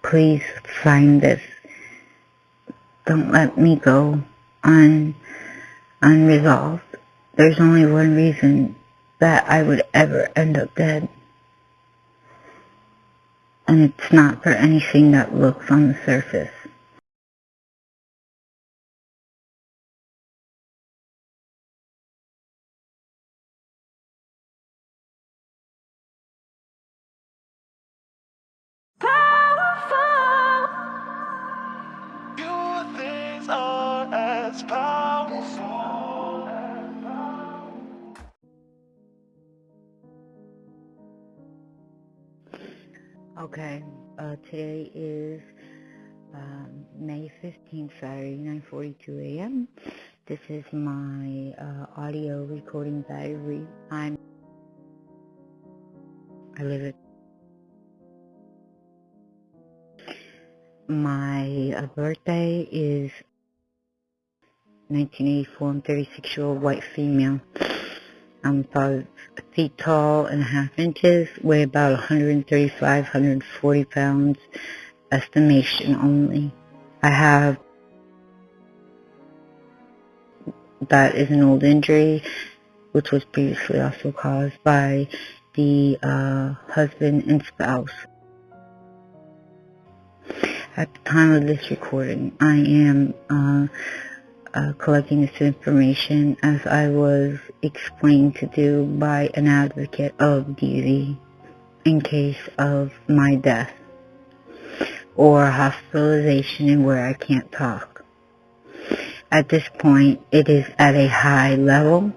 Please find this. Don't let me go unresolved. There's only one reason that I would ever end up dead. And it's not for anything that looks on the surface. Your things are as powerful. Okay, today is May 15th, Saturday, 9:42 a.m. This is my audio recording diary. I live it. My birthday is 1984. I'm 36-year-old white female. I'm 5 feet tall and a half inches, weigh about 135, 140 pounds, estimation only. That is an old injury, which was previously also caused by the husband and spouse. At the time of this recording, I am collecting this information as I was explained to do by an advocate of DV in case of my death or hospitalization and where I can't talk. At this point, it is at a high level.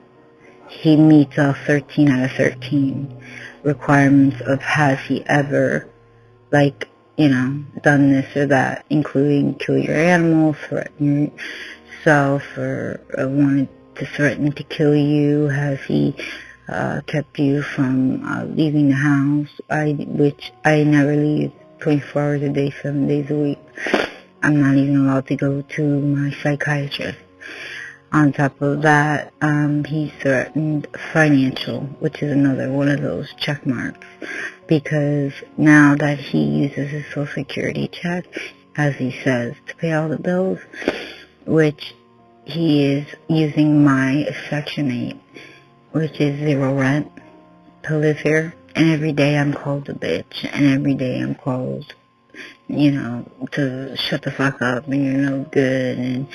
He meets all 13 out of 13 requirements of has he ever, done this or that, including kill your animal, threaten yourself, or wanted to threaten to kill you. Has he kept you from leaving the house, which I never leave 24 hours a day, 7 days a week. I'm not even allowed to go to my psychiatrist. On top of that, he threatened financial, which is another one of those check marks, because now that he uses his Social Security check, as he says, to pay all the bills, which he is using my Section 8, which is 0 rent, to live here. And every day I'm called a bitch, and every day I'm called, to shut the fuck up, and you're no good, and,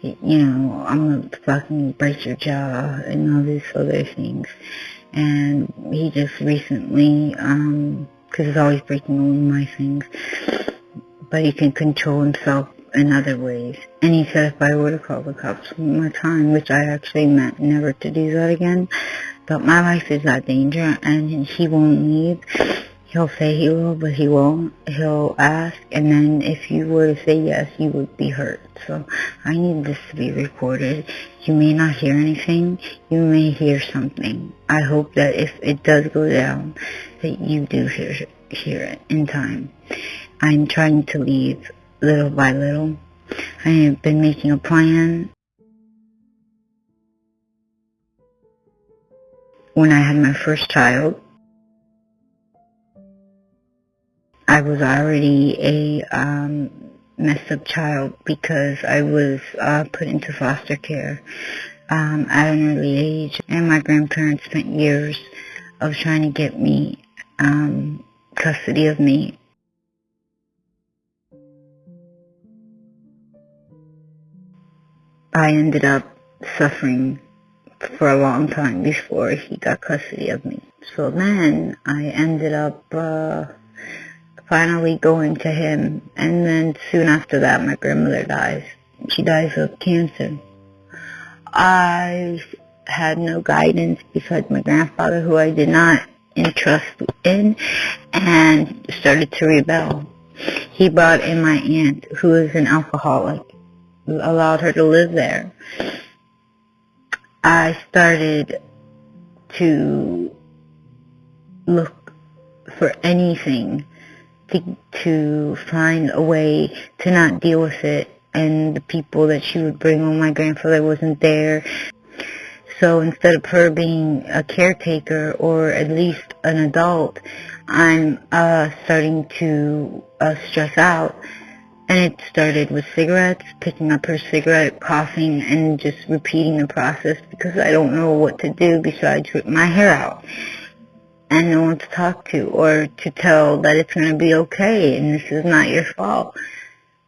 I'm gonna fucking break your jaw, and all these other things. And he just recently, because he's always breaking all my things, but he can control himself in other ways. And he said if I were to call the cops one more time, which I actually meant never to do that again, but my life is that danger, and he won't leave. He'll say he will, but he won't. He'll ask, and then if you were to say yes, you would be hurt. So I need this to be recorded. You may not hear anything. You may hear something. I hope that if it does go down, that you do hear it in time. I'm trying to leave little by little. I have been making a plan. When I had my first child, I was already a messed up child because I was put into foster care at an early age, and my grandparents spent years of trying to get me custody of me. I ended up suffering for a long time before he got custody of me. So then I ended up finally going to him, and then soon after that my grandmother dies. She dies of cancer. I had no guidance besides my grandfather, who I did not entrust in, and started to rebel. He brought in my aunt, who is an alcoholic, allowed her to live there. I started to look for anything to find a way to not deal with it, and the people that she would bring on, my grandfather wasn't there. So instead of her being a caretaker or at least an adult, I'm starting to stress out. And it started with cigarettes, picking up her cigarette, coughing, and just repeating the process because I don't know what to do besides rip my hair out. And no one to talk to or to tell that it's going to be okay and this is not your fault.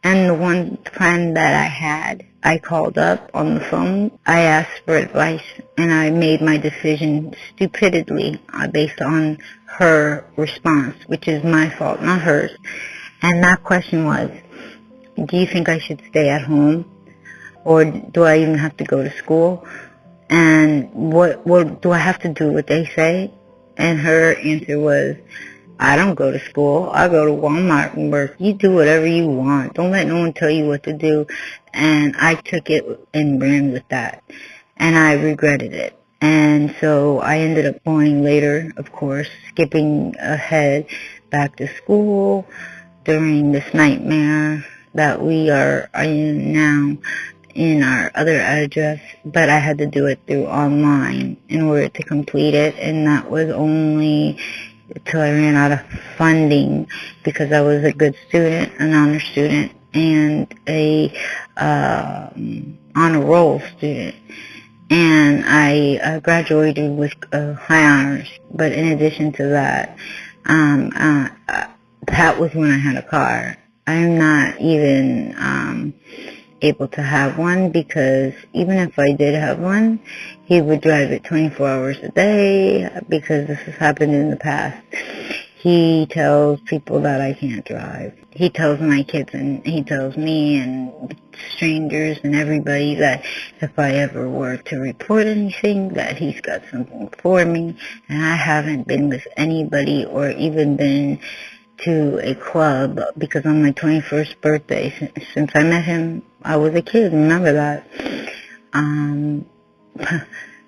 And the one friend that I had, I called up on the phone. I asked for advice, and I made my decision stupidly based on her response, which is my fault, not hers. And that question was, do you think I should stay at home, or do I even have to go to school? And what do I have to do what they say? And her answer was, I don't go to school. I go to Walmart and work. You do whatever you want. Don't let no one tell you what to do. And I took it and ran with that. And I regretted it. And so I ended up going later, of course, skipping ahead back to school during this nightmare that we are in now in our other address. But I had to do it through online in order to complete it. And that was only till I ran out of funding because I was a good student, an honor student, and a honor roll student. And I graduated with high honors. But in addition to that, that was when I had a car. I'm not even able to have one because even if I did have one, he would drive it 24 hours a day because this has happened in the past. He tells people that I can't drive. He tells my kids and he tells me and strangers and everybody that if I ever were to report anything, that he's got something for me. And I haven't been with anybody or even been to a club because on my 21st birthday, since I met him, I was a kid, remember that.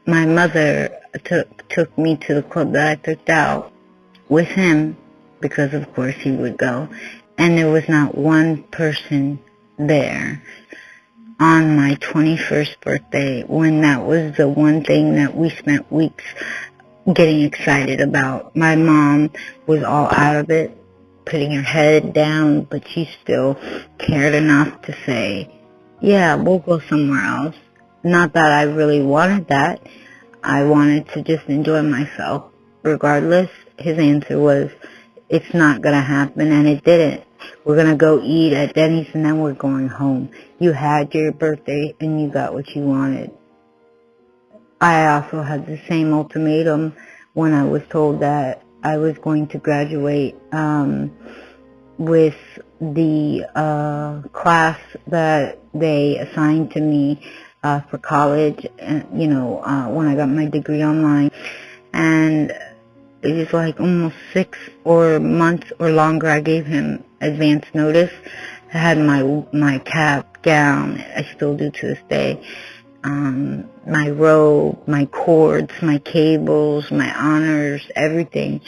My mother took me to the club that I picked out with him because of course he would go, and there was not one person there on my 21st birthday when that was the one thing that we spent weeks getting excited about. My mom was all out of it, putting her head down, but she still cared enough to say, yeah, we'll go somewhere else. Not that I really wanted that. I wanted to just enjoy myself. Regardless, his answer was, it's not going to happen, and it didn't. We're going to go eat at Denny's, and then we're going home. You had your birthday, and you got what you wanted. I also had the same ultimatum when I was told that I was going to graduate with the class that they assigned to me for college, when I got my degree online. And it was like almost 6 months or longer. I gave him advance notice. I had my cap, gown, I still do to this day, my robe, my cords, my cables, my honors, everything.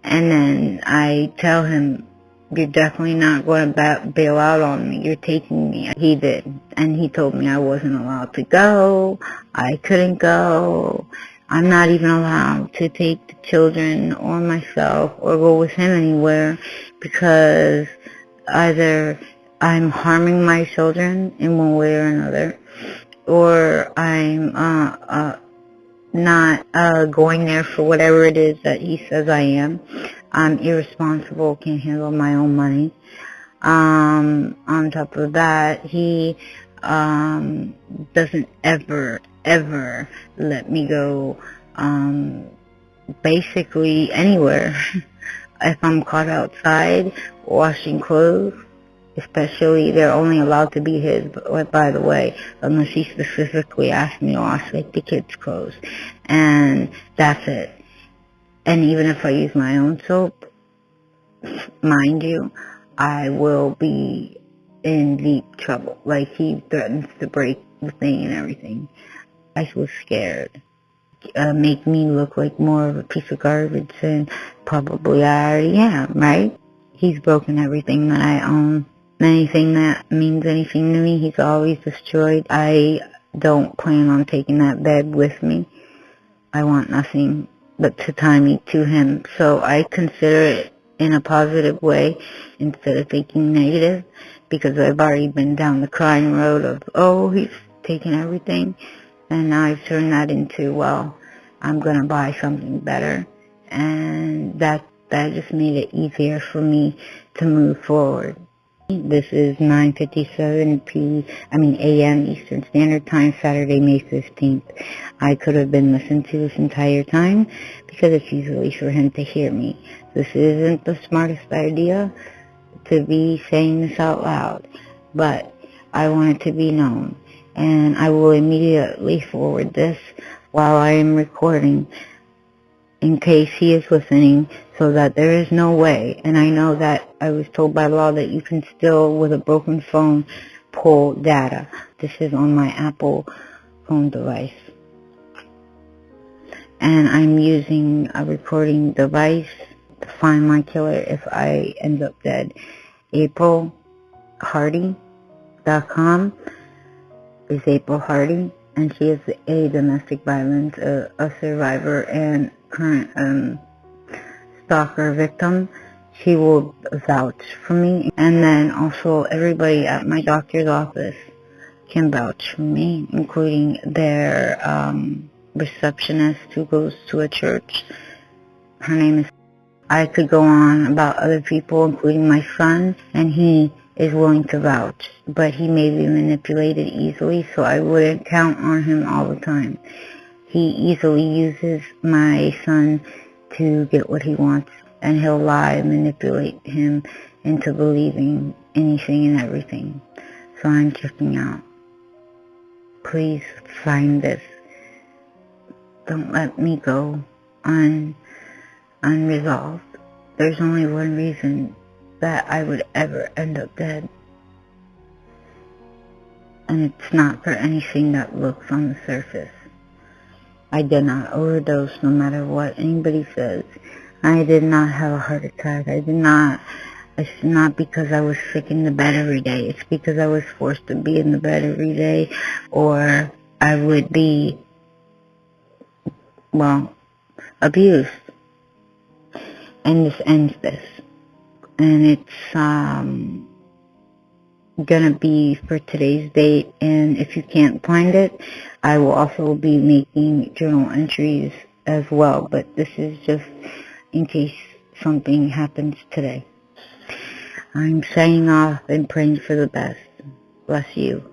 And then I tell him, you're definitely not going to bail out on me. You're taking me. He did. And he told me I wasn't allowed to go. I couldn't go. I'm not even allowed to take the children or myself or go with him anywhere because either I'm harming my children in one way or another, or I'm not going there for whatever it is that he says I am. I'm irresponsible, can't handle my own money. On top of that, he doesn't ever let me go basically anywhere. If I'm caught outside washing clothes, especially, they're only allowed to be his, by the way, unless he specifically asked me to wash like the kids' clothes. And that's it. And even if I use my own soap, mind you, I will be in deep trouble. Like, he threatens to break the thing and everything. I was scared. Make me look like more of a piece of garbage than probably I already am, right? He's broken everything that I own. Anything that means anything to me, he's always destroyed. I don't plan on taking that bed with me. I want nothing but to tie me to him. So I consider it in a positive way instead of thinking negative, because I've already been down the crying road of, oh, he's taking everything. And now I've turned that into, well, I'm going to buy something better. And that just made it easier for me to move forward. This is 9:57 a.m. Eastern Standard Time, Saturday, May 15th. I could have been listened to this entire time because it's easily for him to hear me. This isn't the smartest idea to be saying this out loud, but I want it to be known. And I will immediately forward this while I am recording in case he is listening, so that there is no way, and I know that I was told by law that you can still, with a broken phone, pull data. This is on my Apple phone device. And I'm using a recording device to find my killer if I end up dead. AprilHardy.com is April Hardy, and she is a domestic violence a survivor and current stalker victim. She will vouch for me, and then also everybody at my doctor's office can vouch for me, including their receptionist who goes to a church. Her name is... I could go on about other people, including my son, and he is willing to vouch, but he may be manipulated easily, so I wouldn't count on him all the time. He easily uses my son to get what he wants, and he'll lie and manipulate him into believing anything and everything. So I'm checking out. Please find this. Don't let me go unresolved. There's only one reason that I would ever end up dead, and it's not for anything that looks on the surface. I did not overdose, no matter what anybody says. I did not have a heart attack. It's not because I was sick in the bed every day. It's because I was forced to be in the bed every day, or I would be, well, abused. And this ends this. And it's gonna be for today's date, and if you can't find it, I will also be making journal entries as well, but this is just in case something happens today. I'm signing off and praying for the best. Bless you.